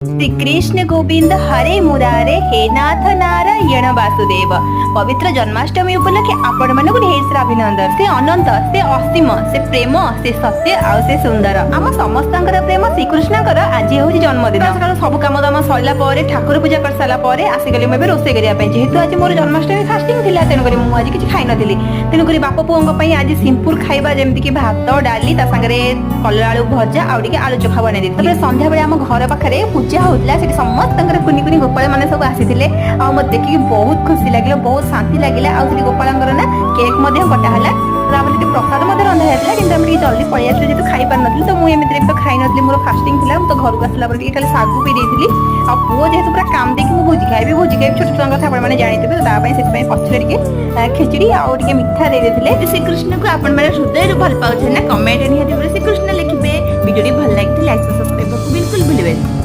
श्री कृष्ण गोविंद हरे मुरारे हे नाथ नारायण वासुदेव। पवित्र जन्माष्टमी उपलक्षे आपण मानक ढेर अभिनंदन। से अनंत से असीम से प्रेम से सत्य आउ से सुंदर आम समस्तଙ୍କର प्रेम श्रीकृष्णଙ୍କର ଆଜି ହେଉଛି ଜନ୍ମଦିନ। ସକାଳୁ ସବୁ କାମ ଦାମ ସରିଲା ପରେ ଠାକୁର ପୂଜା କରି ସାରିଲା ପରେ ଆସିଗଲି ମୁଁ ଏବେ ରୋଷେଇ କରିବା ପାଇଁ। ଯେହେତୁ ଆଜି ମୋର ଜନ୍ମାଷ୍ଟମୀ ଫାଷ୍ଟିଂ ଥିଲା ତେଣୁକରି ମୁଁ ଆଜି କିଛି ଖାଇନଥିଲି। ତେଣୁକରି ବାପ ପୁଅଙ୍କ ପାଇଁ ଆଜି ସିମ୍ପୁଲ ଖାଇବା ଯେମିତିକି ଭାତ ଡାଲି ତା ସାଙ୍ଗରେ କଲରା ଆଳୁ ଭଜା ଆଉ ଟିକେ ଆଳୁ ଚୋଖା ବନେଇ ଦେଇଥିଲି। ତାପରେ ସନ୍ଧ୍ୟାବେଳେ ଆମ ଘର ପାଖରେ ପୂଜା ହଉଥିଲା, ସେଠି ସମସ୍ତଙ୍କର କୁନି କୁନି ଗୋପାଳ ମାନେ ସବୁ ଆସିଥିଲେ। ଆଉ ମତେ ଦେଖିକି ବହୁତ ଖୁସି ଲାଗିଲା, ବହୁତ ଶାନ୍ତି ଲାଗିଲା। ଆଉ ସେଠି ଗୋପାଳଙ୍କର ନା କେକ୍ ମଧ୍ୟ କଟା ହେଲା। ତାପରେ ସେଠି ପ୍ରସାଦ ମଧ୍ୟ ରନ୍ଧା ଯାଇଥିଲା, କିନ୍ତୁ ଆମେ ଟିକେ ଜଲ୍ଦି ପଳେଇ ଆସିଲୁ ଯେହେତୁ ଖାଇପାରିନଥିଲି। ତ ମୁଁ ଏମିତିରେ ବି ତ ଖାଇନଥିଲି, ମୋର ଫାଷ୍ଟିଂ ଥିଲା। ମୁଁ ତ ଘରକୁ ଆସିଲା ପରେ ଟିକେ ଖାଲି ଶାଗୁ ପିଇ ଦେଇଥିଲି। ଆଉ ପୁଅ ଯେହେତୁ ପୁରା କାନ୍ଦିକି ମୁଁ ଭୋଜି ଖାଇବି ଛୋଟ ଛୁଆଙ୍କ କଥା ଆପଣମାନେ ଜାଣିଥିବେ, ତ ତା ପାଇଁ ସେଥିପାଇଁ ପଛରେ ଟିକେ ଖିଚିଡ଼ି ଆଉ ଟିକେ ମିଠା ଦେଇଦେଇଥିଲେ। ଶ୍ରୀକୃଷ୍ଣଙ୍କୁ ଆପଣ ମାନେ ହୃଦୟରୁ ଭଲ ପାଉଛନ୍ତି ନା? କମେଣ୍ଟ ନିହାତି ଶ୍ରୀକୃଷ୍ଣ ଲେଖିବେ। ଭିଡ଼ିଓଟି ଭଲ ଲାଗିଥିଲେ ଲାଇକ୍ ସବସ୍କ୍ରାଇବ୍ କରିବାକୁ ବିଲକୁଲ ଭୁଲିବେନି।